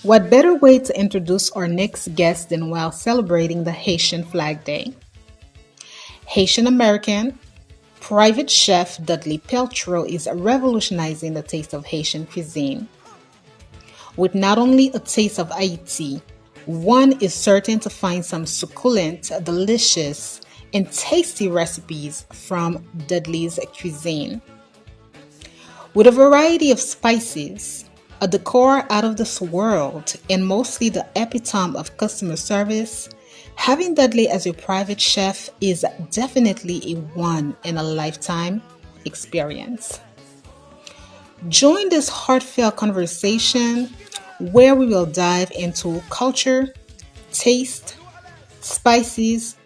What better way to introduce our next guest than while celebrating the Haitian Flag Day? Haitian American private chef Dudley Peltrot is revolutionizing the taste of Haitian cuisine. With not only a taste of Haiti, one is certain to find some succulent, delicious, and tasty recipes from Dudley's cuisine. With a variety of spices, a decor out of this world, and mostly the epitome of customer service, having Dudley as your private chef is definitely a one in a lifetime experience. Join this heartfelt conversation where we will dive into culture, taste, spices,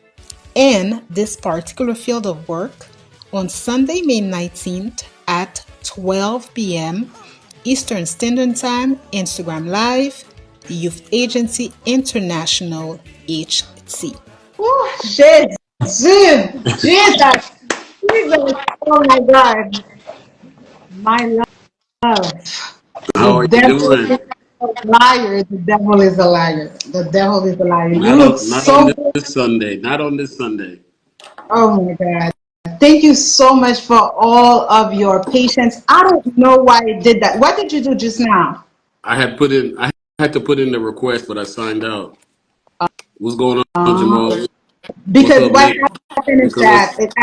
and this particular field of work on Sunday, May 19th at 12 p.m. Eastern Standard Time, Instagram Live, Youth Agency International HT. Oh, shit. Jesus. Jesus. Jesus. Oh my God. My love. The How are you devil is doing? a liar. The devil is a liar. The devil is a liar. You Not look on not on so good. this Sunday. Not on this Sunday. Oh my God. Thank you so much for all of your patience. I don't know why I did that. What did you do just now? I had to put in the request, but I signed out. What's going on, Uh, Jamal? What's because up, what Nick? happened is that Nicholas?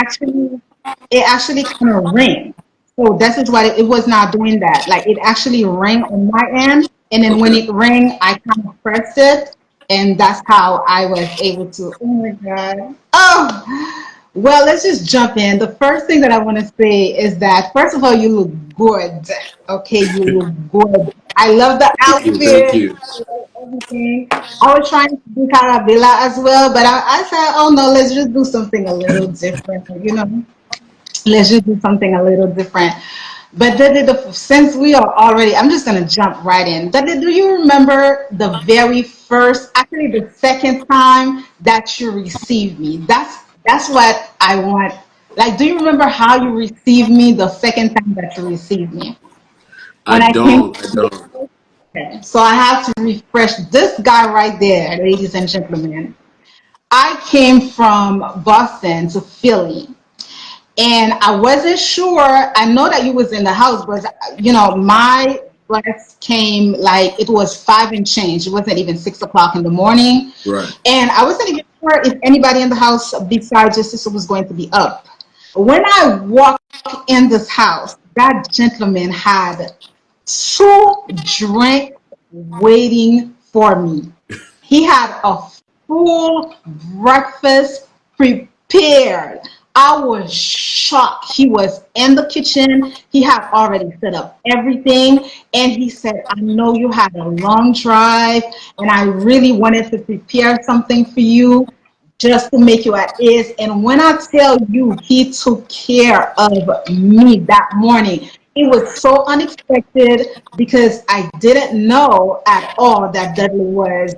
it actually kind of rang. So this is why it was not doing that. Like it actually rang on my end, and then when Okay. it rang, I kind of pressed it, and that's how I was able to. Oh my God! Oh, well, let's just jump in. The first thing that I want to say is that first of all, you look good. Okay, you look good. I love the Thank you. Thank outfit. you. I love everything. I was trying to do Carabella as well, but I said, oh no, let's just do something a little different. Let's just do something a little different. But since we are already, I'm just gonna jump right in. Do you remember the very first, actually the second time that you received me? That's what I want. Like, do you remember how you received me the second time that you received me? I When I came. don't. I don't. Okay. So I have to refresh this guy right there, ladies and gentlemen. I came from Boston to Philly, and I wasn't sure. I know that you was in the house, but my bus came like it was five and change. It wasn't even 6 o'clock in the morning, Right. and I wasn't even sure if anybody in the house besides your sister was going to be up. When I walked in this house, that gentleman had two drinks waiting for me. He had a full breakfast prepared. I was shocked. He was in the kitchen. He had already set up everything. And he said, I know you had a long drive, and I really wanted to prepare something for you just to make you at ease. And when I tell you, he took care of me that morning. It was so unexpected because I didn't know at all that Dudley was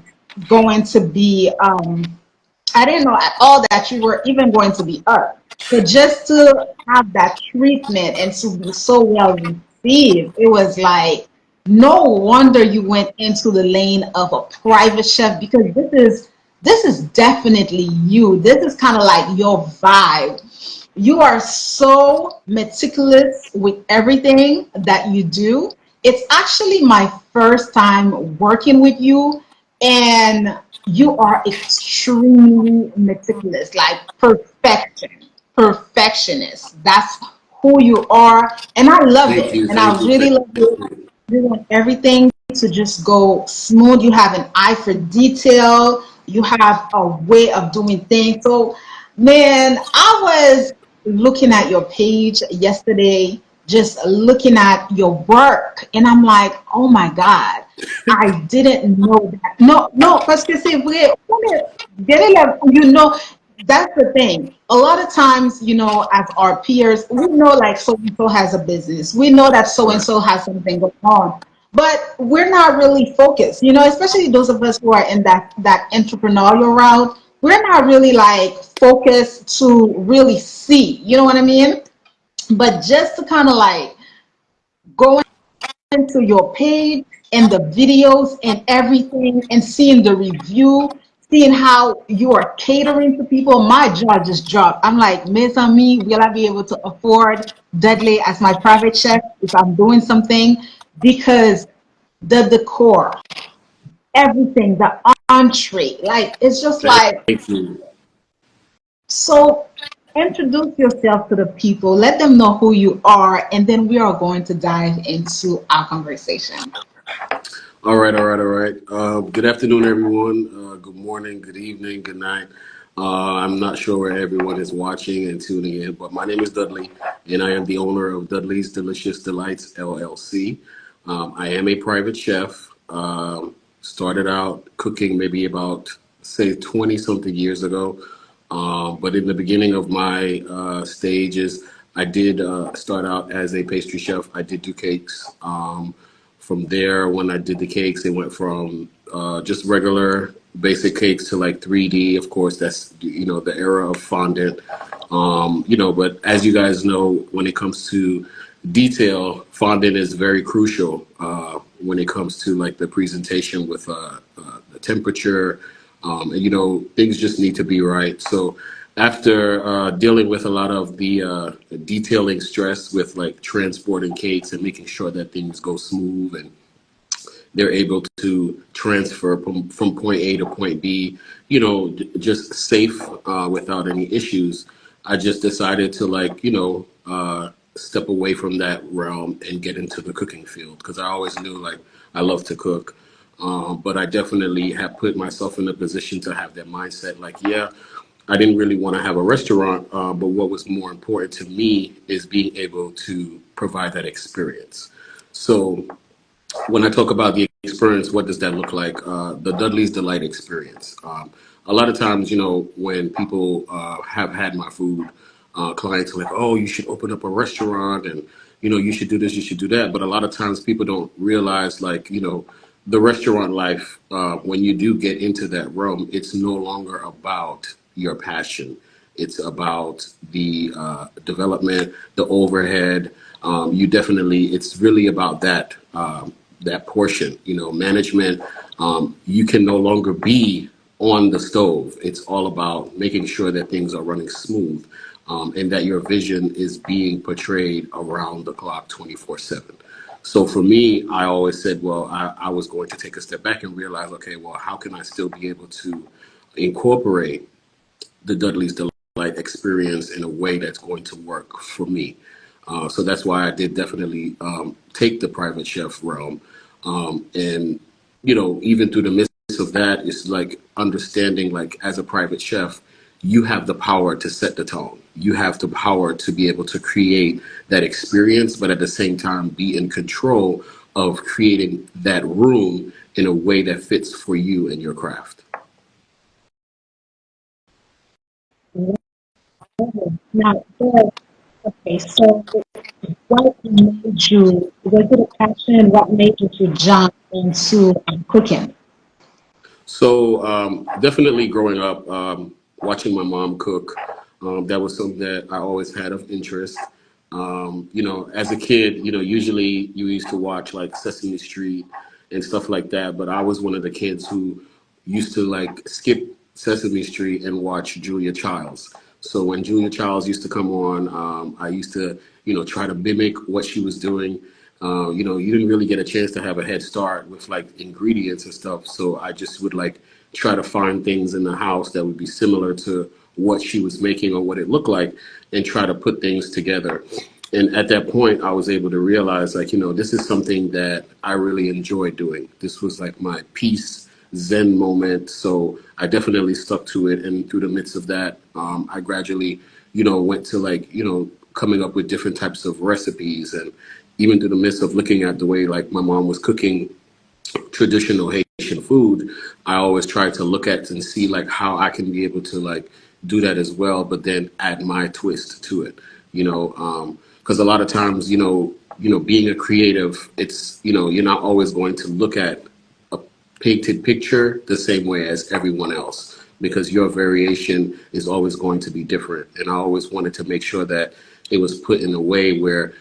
going to be. I didn't know at all that you were even going to be up. So just to have that treatment and to be so well received, it was like no wonder you went into the lane of a private chef because this is definitely you. This is kind of like your vibe. You are so meticulous with everything that you do. It's actually my first time working with you, and you are extremely meticulous, like perfectionist. That's who you are, and I love Thank it. you. And Thank I you. really Thank love it. you. You want everything to just go smooth. You have an eye for detail. You have a way of doing things. So, man, I was looking at your page yesterday, just looking at your work, and I'm like, oh my God, I didn't know that. No, no, parce que c'est vrai. That's the thing. A lot of times, as our peers, we know like so and so has a business. We know that so and Right. so has something going on, but we're not really focused. Especially those of us who are in that entrepreneurial route. We're not really like focused to really see. You know what I mean? But just to kind of like go to your page and the videos and everything and seeing the review, seeing how you are catering to people, my jaw just dropped. I'm like, Miss Ami, will I be able to afford Dudley as my private chef if I'm doing something? Because the decor, everything, the entree, like it's just like Thank you. so. Introduce yourself to the people, let them know who you are, and then we are going to dive into our conversation. All right, all right, all right. Good afternoon, everyone. Good morning, good evening, good night. I'm not sure where everyone is watching and tuning in, but my name is Dudley, and I am the owner of Dudley's Delicious Delights LLC. I am a private chef. Started out cooking maybe about, say, 20 something years ago. But in the beginning of my stages, I did start out as a pastry chef. I did do cakes. From there, when I did the cakes, it went from just regular basic cakes to like 3D. Of course, that's the era of fondant. But as you guys know, when it comes to detail, fondant is very crucial when it comes to like the presentation with the temperature. And things just need to be right. So after dealing with a lot of the detailing stress with like transporting cakes and making sure that things go smooth and they're able to transfer from point A to point B, just safe without any issues. I just decided to step away from that realm and get into the cooking field because I always knew like I love to cook. But I definitely have put myself in a position to have that mindset like, yeah, I didn't really want to have a restaurant, but what was more important to me is being able to provide that experience. So when I talk about the experience, what does that look like? The Dudley's Delight experience. A lot of times, when people have had my food, clients are like, "Oh, you should open up a restaurant, and you should do this, you should do that." But a lot of times, people don't realize, like, the restaurant life. When you do get into that realm, it's no longer about your passion. It's about the development, the overhead. It's really about that that portion. Management. You can no longer be on the stove. It's all about making sure that things are running smooth, and that your vision is being portrayed around the clock 24/7. So for me, I always said, well, I was going to take a step back and realize, okay, well, how can I still be able to incorporate the Dudley's Delight experience in a way that's going to work for me? So that's why I did definitely take the private chef realm. And, even through the midst of that, it's like understanding, like, as a private chef, you have the power to set the tone. You have the power to be able to create that experience, but at the same time, be in control of creating that room in a way that fits for you and your craft. Now, okay, so what made you, was it a passion? What made you to jump into cooking? So definitely growing up, watching my mom cook, that was something that I always had of interest. As a kid, usually you used to watch like Sesame Street and stuff like that, but I was one of the kids who used to like skip Sesame Street and watch Julia Childs. So when Julia Childs used to come on, I used to, try to mimic what she was doing. You didn't really get a chance to have a head start with like ingredients and stuff. So I just would like try to find things in the house that would be similar to what she was making or what it looked like and try to put things together. And at that point, I was able to realize, like, this is something that I really enjoy doing. This was like my peace, Zen moment. So I definitely stuck to it. And through the midst of that, I gradually, went to like, coming up with different types of recipes. And even through the midst of looking at the way like my mom was cooking traditional Haitian food, I always try to look at and see like how I can be able to like do that as well, but then add my twist to it. Because a lot of times, being a creative, it's you're not always going to look at a painted picture the same way as everyone else because your variation is always going to be different. And I always wanted to make sure that it was put in a way where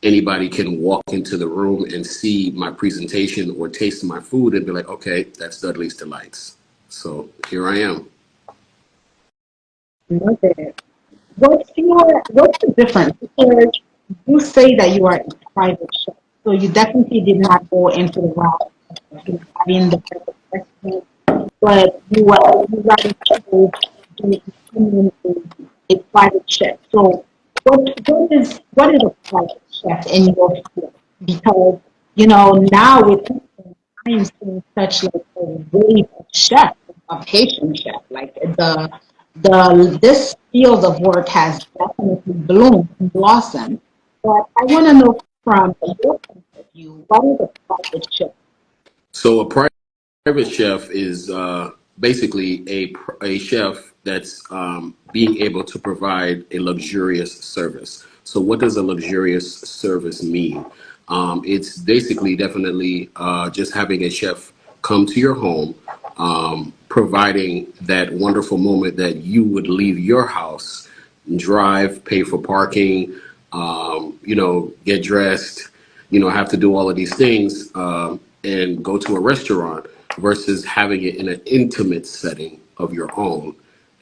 anybody can walk into the room and see my presentation or taste my food and be like, okay, that's Dudley's Delights. So here I am. Love it. What's the difference? Because you say that you are a private chef, so you definitely did not go into the route of having the private restaurant, but you rather chose to become a private chef. So what is a private chef in your field? Because now with I am seeing such like a wave of chef, of Haitian chef. Like the this field of work has definitely bloomed and blossomed. But I want to know from your point of view, what is a private chef? So a private chef is basically a chef that's being able to provide a luxurious service. So what does a luxurious service mean? It's basically definitely just having a chef come to your home, providing that wonderful moment that you would leave your house, drive, pay for parking, get dressed, have to do all of these things and go to a restaurant versus having it in an intimate setting of your own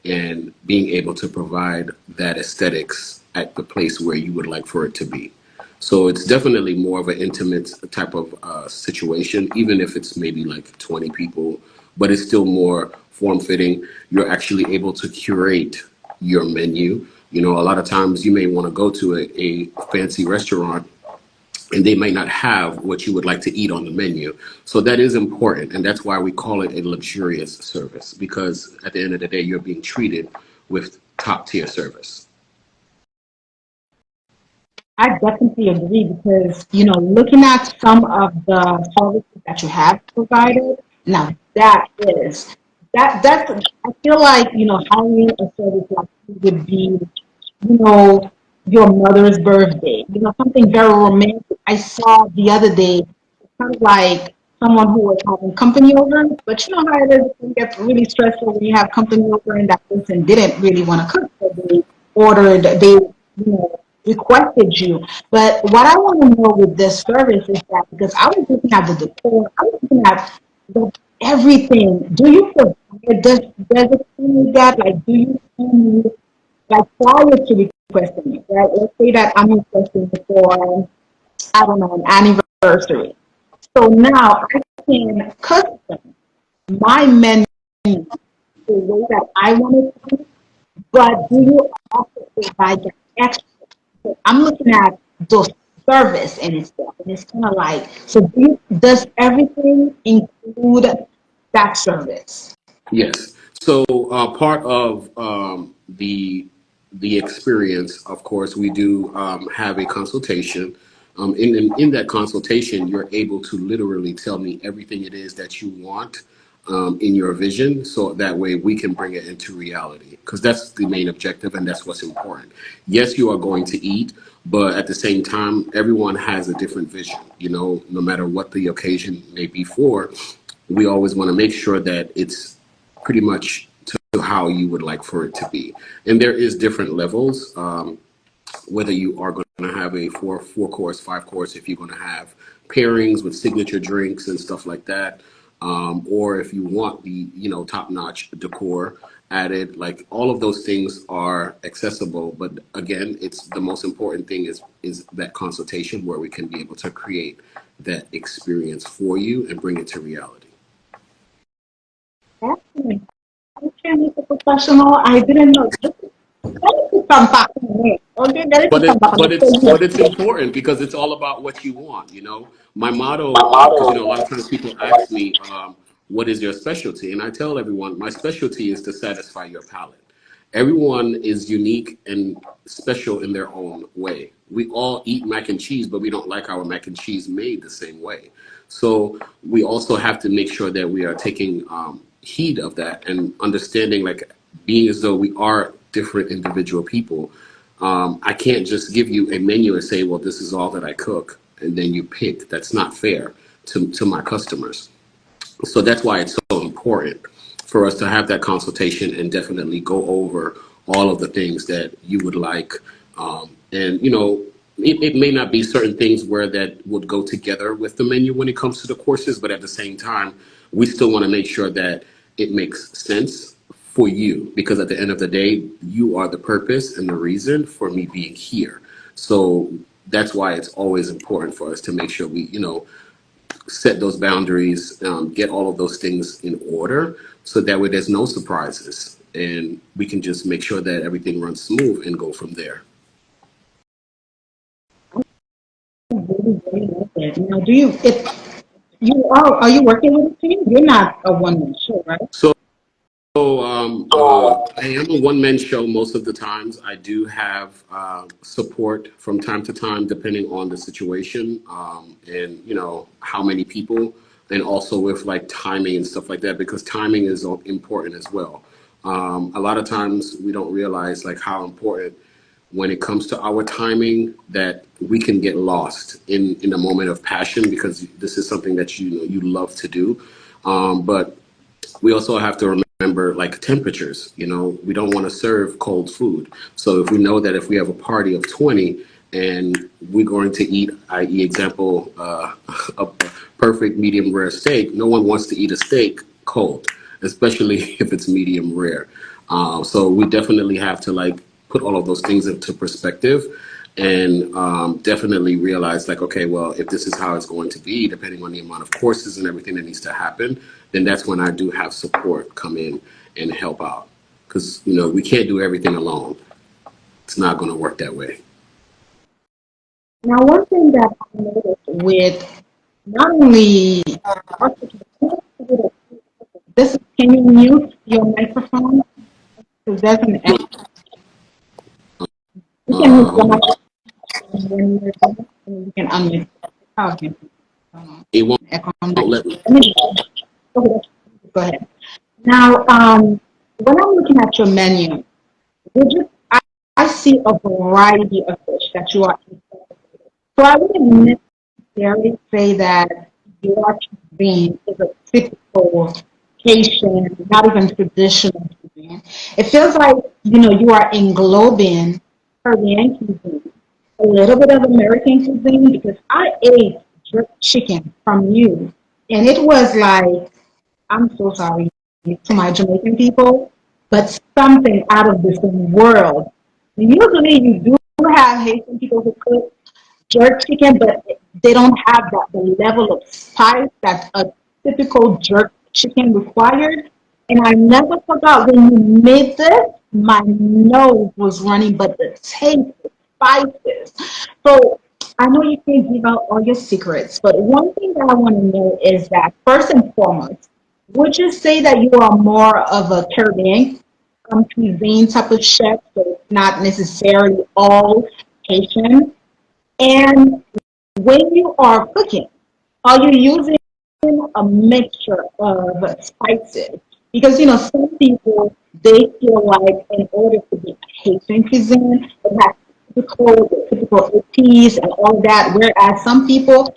and being able to provide that aesthetics at the place where you would like for it to be. So it's definitely more of an intimate type of situation, even if it's maybe like 20 people, but it's still more form fitting. You're actually able to curate your menu. A lot of times you may want to go to a fancy restaurant and they might not have what you would like to eat on the menu. So that is important. And that's why we call it a luxurious service, because at the end of the day, you're being treated with top tier service. I definitely agree because, looking at some of the services that you have provided, now that's, I feel like, hiring a service like this would be, your mother's birthday, something very romantic. I saw the other day, it's kind of like someone who was having company over, but you know how it is, it gets really stressful when you have company over and that person didn't really want to cook, so they requested you. But what I want to know with this service is that because I was looking at the decor, I was looking at the, everything. Do you provide does it seem like that? Like, do you only like prior to requesting it, right? Let's say that I'm requesting it for I don't know an anniversary. So now I can custom my menu the way that I want it to be, but do you also provide the extra? So I'm looking at the service in itself, and it's kind of like, so does everything include that service? Yes. So part of the experience, of course, we do have a consultation. In that consultation, you're able to literally tell me everything it is that you want in your vision, so that way we can bring it into reality. Because that's the main objective, and that's what's important. Yes, you are going to eat, but at the same time, everyone has a different vision. No matter what the occasion may be for, we always want to make sure that it's pretty much to how you would like for it to be. And there is different levels, whether you are going to have a four course, 5 course, if you're going to have pairings with signature drinks and stuff like that, or if you want the top notch decor added, like all of those things are accessible. But again, it's the most important thing is that consultation where we can be able to create that experience for you and bring it to reality. Excellent. Okay, Mr. Professional, I didn't know. Let me come back on it. Okay, let me But come back on it. So it's important because it's all about what you want. My motto, because a lot of times people ask me, what is your specialty, and I tell everyone my specialty is to satisfy your palate. Everyone is unique and special in their own way. We all eat mac and cheese, but we don't like our mac and cheese made the same way. So we also have to make sure that we are taking heed of that and understanding, like being as though we are different individual people. I can't just give you a menu and say, well, this is all that I cook, and then you pick. That's not fair to my customers. So that's why it's so important for us to have that consultation and definitely go over all of the things that you would like. And it may not be certain things where that would go together with the menu when it comes to the courses, but at the same time, we still want to make sure that it makes sense for you, because at the end of the day, you are the purpose and the reason for me being here. So that's why it's always important for us to make sure we, set those boundaries, get all of those things in order, so that way there's no surprises and we can just make sure that everything runs smooth and go from there. Really, really like that. Now, do you, if you are you working with a team? You're not a one-man show, right? So I am a one-man show most of the times. I do have support from time to time, depending on the situation, and how many people, and also with like timing and stuff like that, because timing is important as well. A lot of times we don't realize like how important when it comes to our timing, that we can get lost in a moment of passion, because this is something that you love to do, but we also have to remember like temperatures. We don't want to serve cold food. So if we know that if we have a party of 20 and we're going to eat, i.e. example, a perfect medium rare steak, no one wants to eat a steak cold, especially if it's medium rare. So we definitely have to like put all of those things into perspective, and definitely realize like, okay, well, if this is how it's going to be, depending on the amount of courses and everything that needs to happen, then that's when I do have support come in and help out, because we can't do everything alone. It's not going to work that way. Now, one thing that I noticed with not only this, can you mute your microphone? Because there's an echo. You can mute your Hold on. microphone when you're done, and you can unmute. Okay. It won't Echo on my let end. me. Let me okay, go ahead. Now, when I'm looking at your menu, would you, I see a variety of fish that you are eating. So I wouldn't necessarily say that your cuisine is a typical Haitian, not even traditional cuisine. It feels like, you are englobing Caribbean cuisine, a little bit of American cuisine, because I ate jerk chicken from you, and it was like, I'm so sorry to my Jamaican people, but something out of this world. Usually you do have Haitian people who cook jerk chicken, but they don't have the level of spice that a typical jerk chicken required. And I never forgot when you made this, my nose was running, but the taste, the spices. So I know you can't give out all your secrets, but one thing that I want to know is that first and foremost, would you say that you are more of a Caribbean cuisine type of chef, so it's not necessarily all Haitian? And when you are cooking, are you using a mixture of spices? Because some people they feel like in order to be Haitian cuisine, it has the typical APs and all that. Whereas some people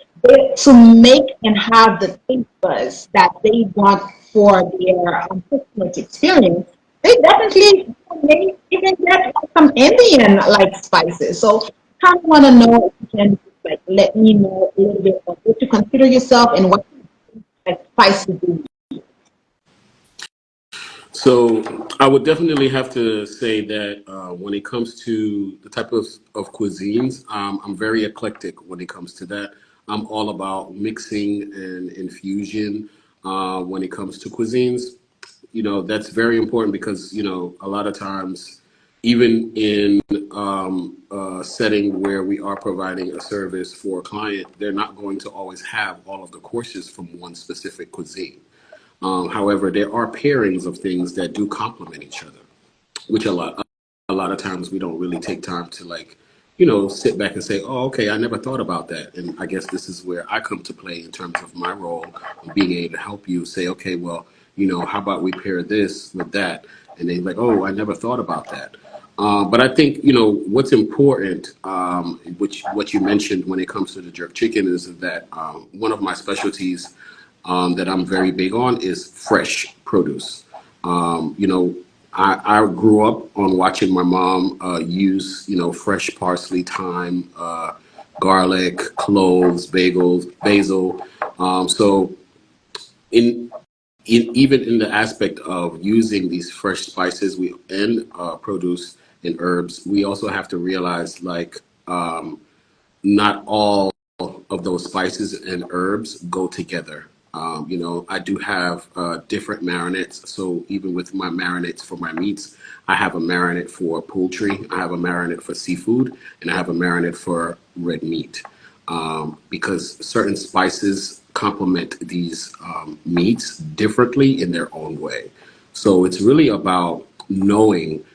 to make and have the taste buds that they want for their Christmas experience, they definitely may even get some Indian like spices. So kind of want to know if you can like let me know a little bit of what you consider yourself and what like spices do. So I would definitely have to say that when it comes to the type of cuisines, I'm very eclectic when it comes to that. I'm all about mixing and infusion when it comes to cuisines. That's very important, because a lot of times, even in a setting where we are providing a service for a client, they're not going to always have all of the courses from one specific cuisine. However, there are pairings of things that do complement each other, which a lot of times we don't really take time to like, sit back and say, oh, okay, I never thought about that. And I guess this is where I come to play in terms of my role of being able to help you say, okay, well, how about we pair this with that? And they're like, oh, I never thought about that. But I think, what's important, which what you mentioned when it comes to the jerk chicken, is that one of my specialties that I'm very big on is fresh produce. I grew up on watching my mom use, fresh parsley, thyme, garlic, cloves, basil. So in even in the aspect of using these fresh spices we and produce and herbs, we also have to realize like not all of those spices and herbs go together. I do have different marinades. So even with my marinades for my meats, I have a marinade for poultry, I have a marinade for seafood, and I have a marinade for red meat. Because certain spices complement these meats differently in their own way. So it's really about knowing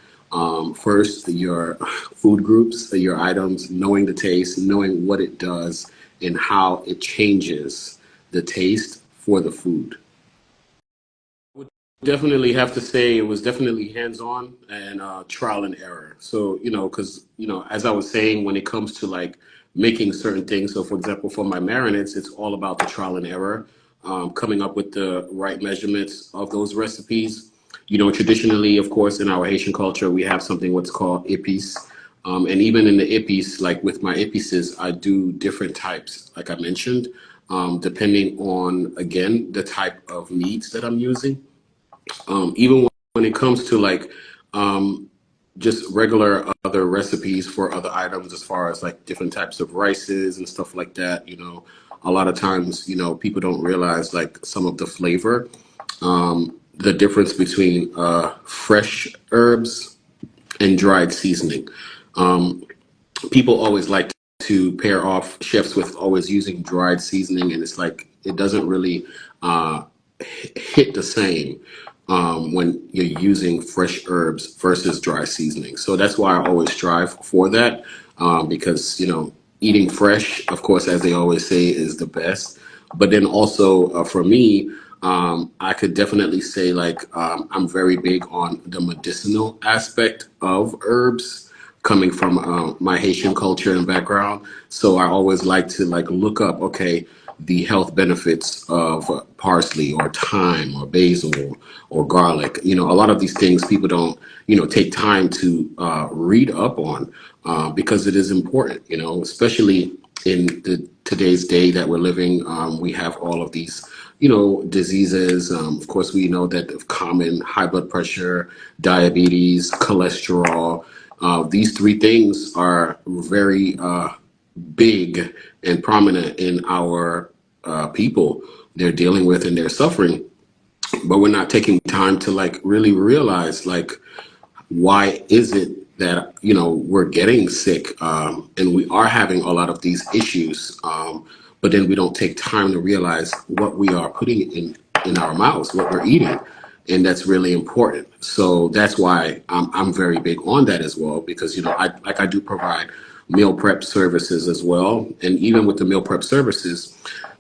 first your food groups, your items, knowing the taste, knowing what it does, and how it changes the taste for the food. Definitely have to say it was definitely hands-on and trial and error. So, because, as I was saying, when it comes to like making certain things, so for example, for my marinades, it's all about the trial and error, coming up with the right measurements of those recipes. Traditionally, of course, in our Haitian culture, we have something what's called ipis. And even in the ipis, like with my epices, I do different types, like I mentioned, depending on, again, the type of meats that I'm using. Even when it comes to like just regular other recipes for other items, as far as like different types of rices and stuff like that, a lot of times, people don't realize like some of the flavor, the difference between fresh herbs and dried seasoning. People always like to pair off chefs with always using dried seasoning, and it's like it doesn't really hit the same when you're using fresh herbs versus dry seasoning. So that's why I always strive for that, because eating fresh, of course, as they always say, is the best. But then also for me, I could definitely say like I'm very big on the medicinal aspect of herbs coming from my Haitian culture and background. So I always like to like look up, okay, the health benefits of parsley or thyme or basil or garlic. A lot of these things people don't, take time to read up on because it is important, especially in the today's day that we're living. We have all of these, diseases. Of course, we know that the common high blood pressure, diabetes, cholesterol, these three things are very big and prominent in our people they're dealing with and they're suffering, but we're not taking time to like really realize like why is it that we're getting sick, and we are having a lot of these issues, but then we don't take time to realize what we are putting in our mouths, what we're eating, and that's really important. So that's why I'm very big on that as well, because I do provide meal prep services as well, and even with the meal prep services,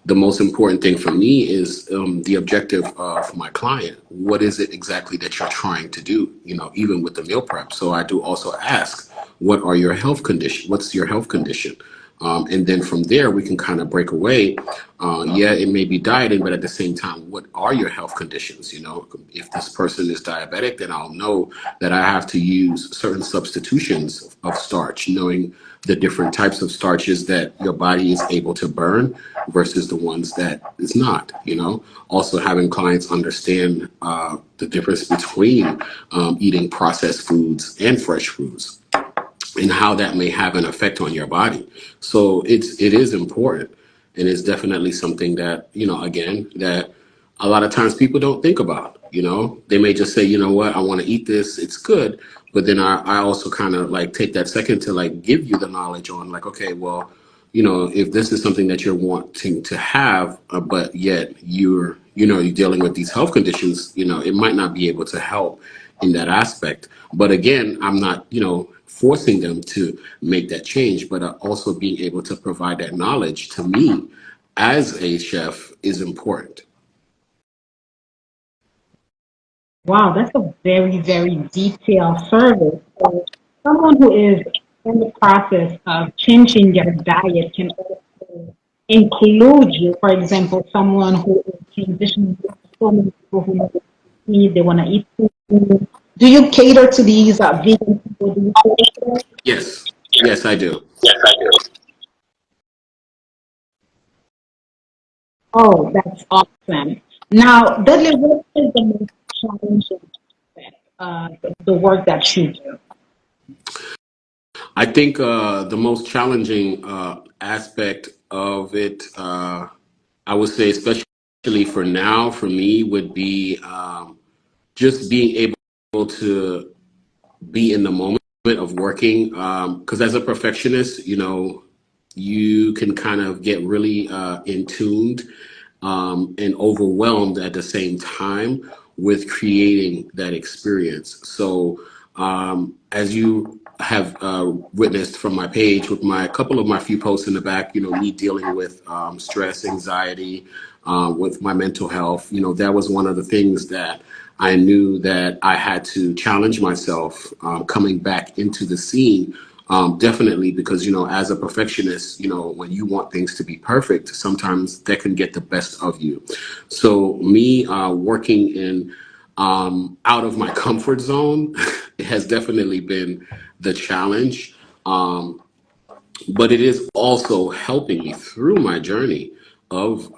the most important thing for me is the objective of my client. What is it exactly that you're trying to do? Even with the meal prep. So I do also ask, what are your health condition? What's your health condition? And then from there, we can kind of break away. Yeah, it may be dieting, but at the same time, what are your health conditions? If this person is diabetic, then I'll know that I have to use certain substitutions of starch, knowing the different types of starches that your body is able to burn versus the ones that is not. Also having clients understand the difference between eating processed foods and fresh foods, and how that may have an effect on your body. So it is important, and it's definitely something that again, that a lot of times people don't think about. They may just say, what, I want to eat this, it's good, but then I also kind of like take that second to like give you the knowledge on like, okay, well, if this is something that you're wanting to have, but yet you're dealing with these health conditions, it might not be able to help in that aspect. But again, I'm not, forcing them to make that change, but also being able to provide that knowledge to me as a chef is important. Wow, that's a very, very detailed service. So someone who is in the process of changing their diet can also include you. For example, someone who is transitioning, so many people who need, they want to eat food, Do you cater to these vegan people? Do you cater to them? Yes, yes, I do. Oh, that's awesome. Now, Dudley, what is the most challenging aspect of the work that you do? I think the most challenging aspect of it, I would say, especially for now, for me, would be just being able to be in the moment of working. Because as a perfectionist, you can kind of get really in tuned and overwhelmed at the same time with creating that experience. So, as you have witnessed from my page, with my couple of my few posts in the back, me dealing with stress, anxiety, with my mental health, that was one of the things that I knew that I had to challenge myself coming back into the scene. Definitely, because as a perfectionist, when you want things to be perfect, sometimes that can get the best of you. So me working in out of my comfort zone it has definitely been the challenge. Um, but it is also helping me through my journey of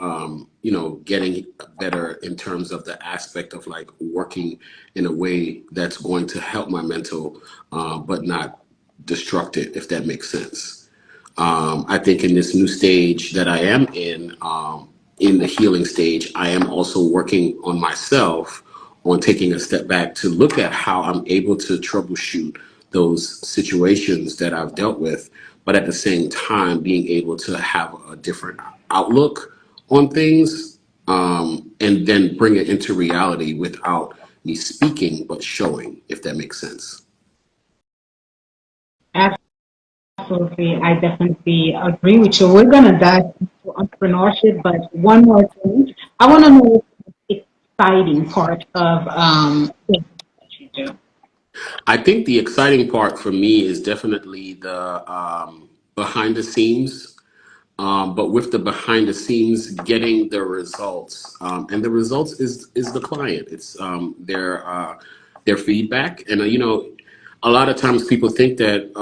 getting better in terms of the aspect of like working in a way that's going to help my mental but not destruct it, if that makes sense. I think in this new stage that I am in the healing stage, I am also working on myself, on taking a step back to look at how I'm able to troubleshoot those situations that I've dealt with, but at the same time, being able to have a different outlook on things, and then bring it into reality without me speaking, but showing, if that makes sense. Absolutely, I definitely agree with you. We're gonna dive into entrepreneurship, but one more thing, I want to know the exciting part of the business that you do. I think the exciting part for me is definitely the behind the scenes, but with the behind the scenes, getting the results, and the results is the client. It's their feedback, and a lot of times people think that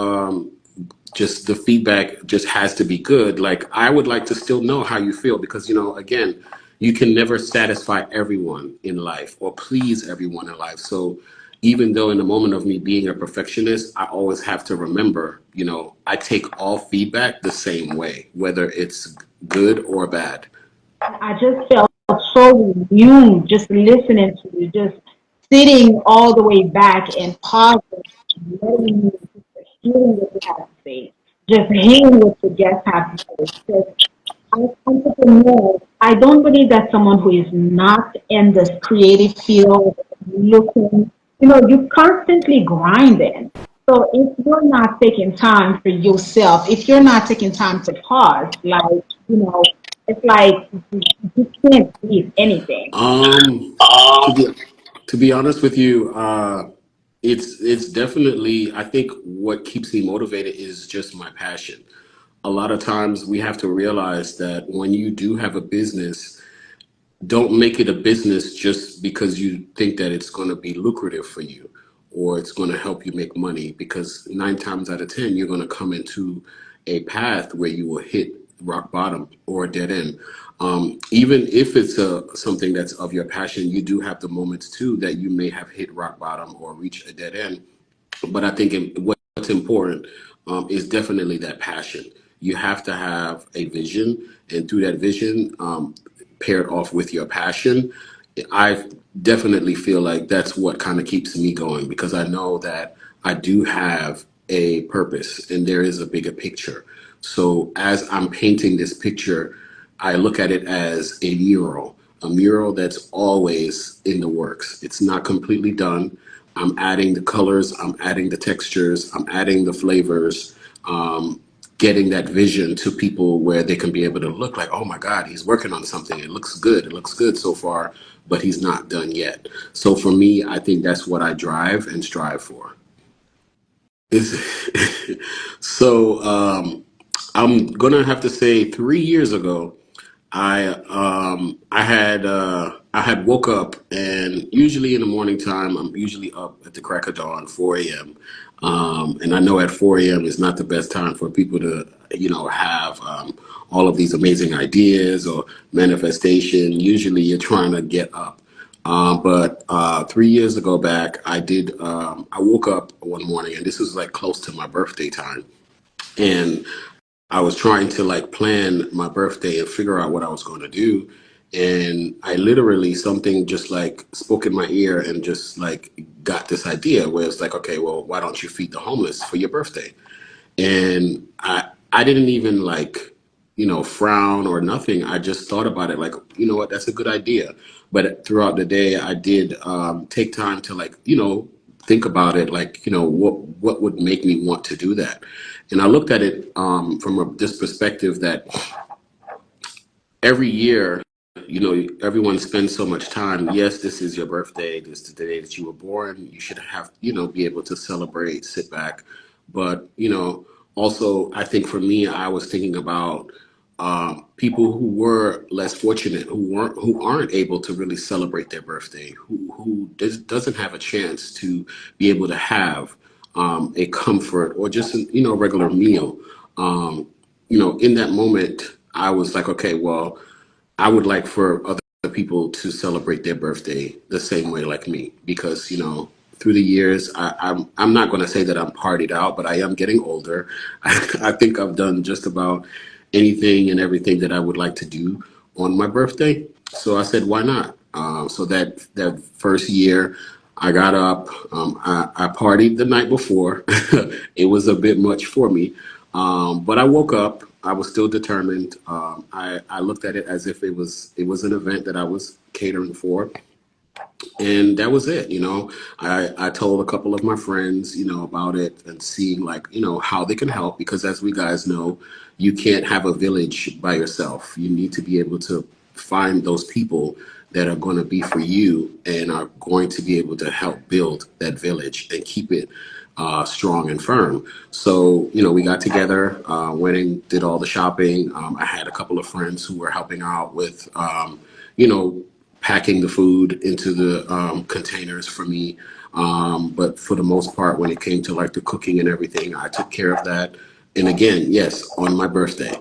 just the feedback just has to be good. Like I would like to still know how you feel because again, you can never satisfy everyone in life or please everyone in life. So even though in the moment of me being a perfectionist, I always have to remember, I take all feedback the same way, whether it's good or bad. I just felt so renewed just listening to you, just sitting all the way back and pausing, letting you just hearing what you have to say, just hearing what your guests have to say. Because as entrepreneurs, I don't believe that someone who is not in this creative field looking, you constantly grinding. So if you're not taking time for yourself, if you're not taking time to pause, like, it's like you can't breathe anything. Um, to be to be honest with you, it's definitely, I think what keeps me motivated is just my passion. A lot of times we have to realize that when you do have a business, don't make it a business just because you think that it's going to be lucrative for you or it's going to help you make money, because nine times out of ten you're going to come into a path where you will hit rock bottom or a dead end. Even if it's something that's of your passion, you do have the moments too that you may have hit rock bottom or reach a dead end. But I think what's important is definitely that passion. You have to have a vision, and through that vision, paired off with your passion, I definitely feel like that's what kind of keeps me going, because I know that I do have a purpose and there is a bigger picture. So as I'm painting this picture, I look at it as a mural that's always in the works. It's not completely done. I'm adding the colors, I'm adding the textures, I'm adding the flavors, um, getting that vision to people where they can be able to look like, oh my God, he's working on something. It looks good. It looks good so far, but he's not done yet. So for me, I think that's what I drive and strive for. Is so I'm gonna have to say 3 years ago, I had woke up, and usually in the morning time I'm usually up at the crack of dawn, 4 a.m. And I know at 4 a.m. is not the best time for people to have all of these amazing ideas or manifestation. Usually you're trying to get up. But 3 years ago back, I woke up one morning, and this was like close to my birthday time, and I was trying to like plan my birthday and figure out what I was going to do. And I literally, something just like spoke in my ear and just like got this idea where it's like, okay, well, why don't you feed the homeless for your birthday? And I didn't even like frown or nothing. I just thought about it like, you know what, that's a good idea. But throughout the day I did take time to like think about it, like what would make me want to do that. And I looked at it from this perspective that every year, everyone spends so much time. Yes, this is your birthday. This is the day that you were born. You should have, be able to celebrate, sit back. But, also, I think for me, I was thinking about people who were less fortunate, who aren't able to really celebrate their birthday, doesn't have a chance to be able to have a comfort or just a regular meal. In that moment, I was like, okay, well, I would like for other people to celebrate their birthday the same way like me, because through the years, I'm not going to say that I'm partied out, but I am getting older. I think I've done just about anything and everything that I would like to do on my birthday. So I said, why not? So that first year, I got up. I partied the night before. It was a bit much for me, but I woke up. I was still determined. I looked at it as if it was an event that I was catering for, and that was it. I told a couple of my friends about it, and seeing like how they can help, because as we guys know, you can't have a village by yourself. You need to be able to find those people that are going to be for you and are going to be able to help build that village and keep it strong and firm. So, we got together, went and did all the shopping. I had a couple of friends who were helping out with, you know, packing the food into the containers for me. But for the most part, when it came to like the cooking and everything, I took care of that. And again, yes, on my birthday.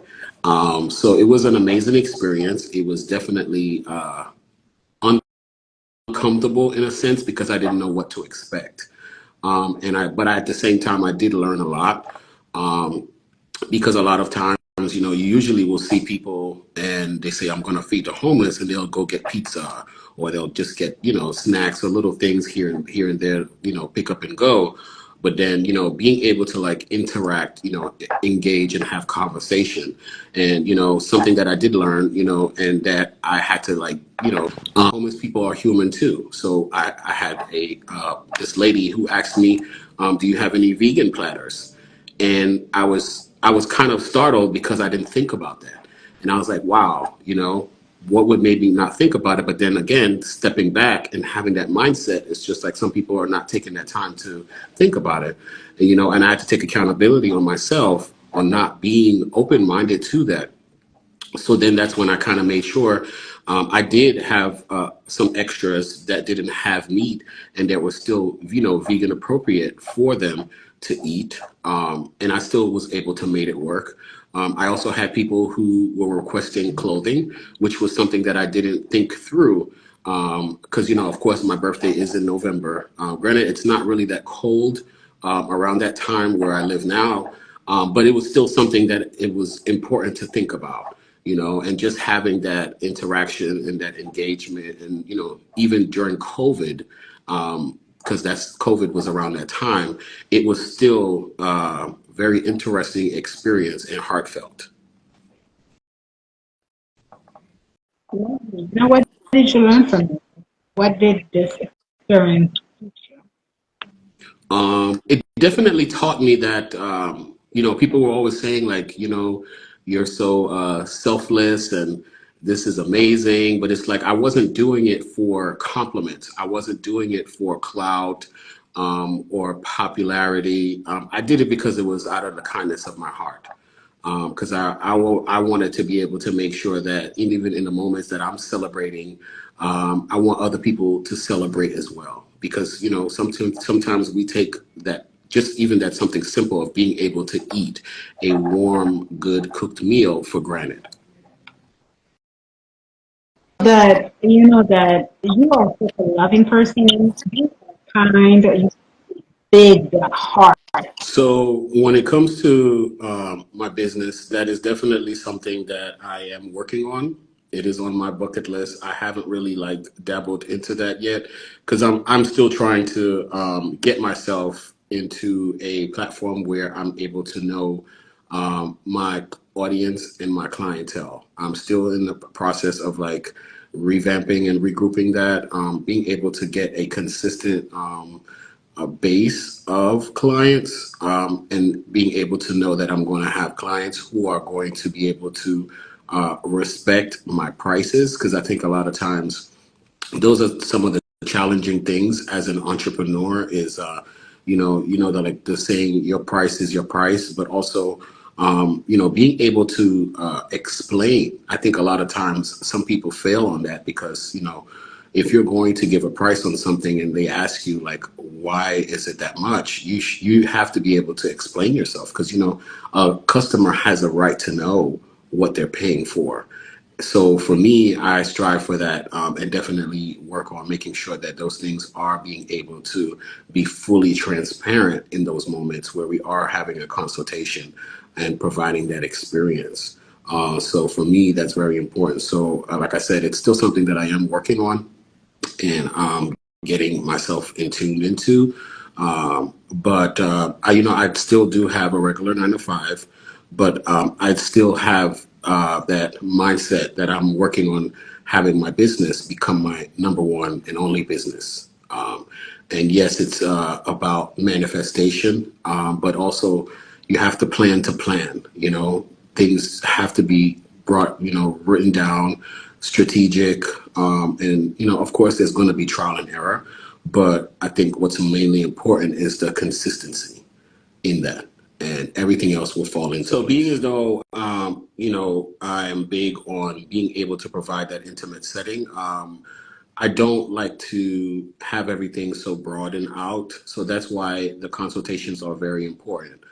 So it was an amazing experience. It was definitely uncomfortable in a sense because I didn't know what to expect. But at the same time, I did learn a lot. Because a lot of times, you usually will see people and they say, I'm going to feed the homeless, and they'll go get pizza, or they'll just get, snacks or little things here and there, pick up and go. But then, being able to like interact, engage and have conversation. And, something that I did learn, and that I had to like, homeless people are human too. So I had this lady who asked me, do you have any vegan platters? And I was kind of startled because I didn't think about that. And I was like, wow, what would make me not think about it? But then again, stepping back and having that mindset, it's just like some people are not taking that time to think about it. And I had to take accountability on myself on not being open-minded to that. So then that's when I kind of made sure I did have some extras that didn't have meat and that were still, vegan appropriate for them to eat. And I still was able to make it work. I also had people who were requesting clothing, which was something that I didn't think through. Because, of course, my birthday is in November. Granted, it's not really that cold around that time where I live now, but it was still something that it was important to think about, and just having that interaction and that engagement. And, even during COVID, because that's COVID was around that time, it was still very interesting experience and heartfelt. Now, what did you learn from it? What did this experience teach you? It definitely taught me that, people were always saying like, you're so selfless and this is amazing, but it's like I wasn't doing it for compliments. I wasn't doing it for clout or popularity. I did it because it was out of the kindness of my heart. because I wanted to be able to make sure that even in the moments that I'm celebrating, I want other people to celebrate as well. Because sometimes we take that, just even that something simple of being able to eat a warm, good cooked meal for granted. That that you are such a loving person. You are kind. You big heart. So when it comes to my business, that is definitely something that I am working on. It is on my bucket list. I haven't really like dabbled into that yet because I'm still trying to get myself into a platform where I'm able to know my audience and my clientele. I'm still in the process of like revamping and regrouping that, being able to get a consistent a base of clients, and being able to know that I'm going to have clients who are going to be able to respect my prices. Because I think a lot of times those are some of the challenging things as an entrepreneur is that like the saying your price is your price, but also being able to explain. I think a lot of times some people fail on that because if you're going to give a price on something and they ask you like why is it that much, you have to be able to explain yourself because a customer has a right to know what they're paying for. So for me, I strive for that, and definitely work on making sure that those things are being able to be fully transparent in those moments where we are having a consultation and providing that experience. So for me, that's very important. So like I said, it's still something that I am working on and getting myself in tuned into. But I still do have a regular 9 to 5, but I still have that mindset that I'm working on having my business become my number one and only business. And yes, it's about manifestation, but also you have to plan to plan. Things have to be brought, written down, strategic, and of course, there's going to be trial and error. But I think what's mainly important is the consistency in that, and everything else will fall into. So, being as though I am big on being able to provide that intimate setting. I don't like to have everything so broad and out. So that's why the consultations are very important,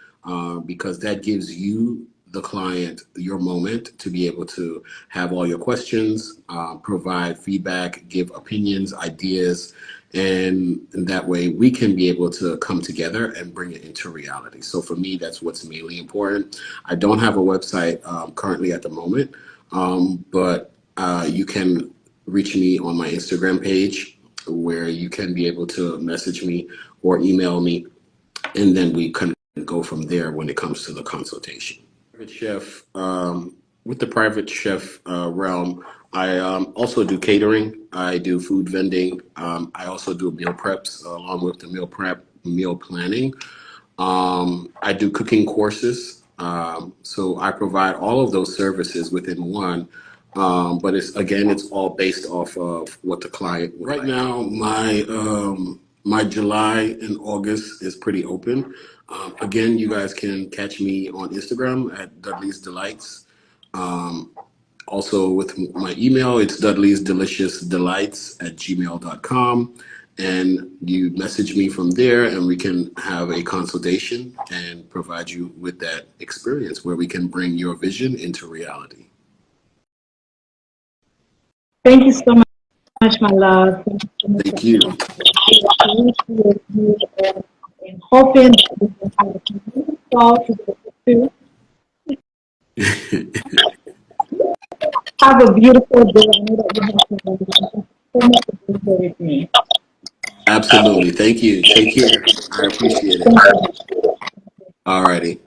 because that gives you, the client, your moment to be able to have all your questions, provide feedback, give opinions, ideas, and that way we can be able to come together and bring it into reality. So for me, that's what's mainly important. I don't have a website currently at the moment, but you can reach me on my Instagram page where you can be able to message me or email me, and then we can go from there when it comes to the consultation. Private chef, with the private chef realm, I also do catering. I do food vending. I also do meal preps along with the meal prep, meal planning. I do cooking courses. So I provide all of those services within one. But it's all based off of what the client would right like. Now, my July and August is pretty open. Again, you guys can catch me on Instagram at Dudley's Delights. Um, Also with my email, it's Dudley's Delicious Delights at gmail.com. And you message me from there and we can have a consultation and provide you with that experience where we can bring your vision into reality. Thank you so much, my love. Thank you so much Thank you. for appreciate you and hoping that we can have a community call to get to. Have a beautiful day. I know that you have to go. Thank you so much for being here with me. Absolutely. Thank you. Take care. I appreciate it. Thank you. Alrighty.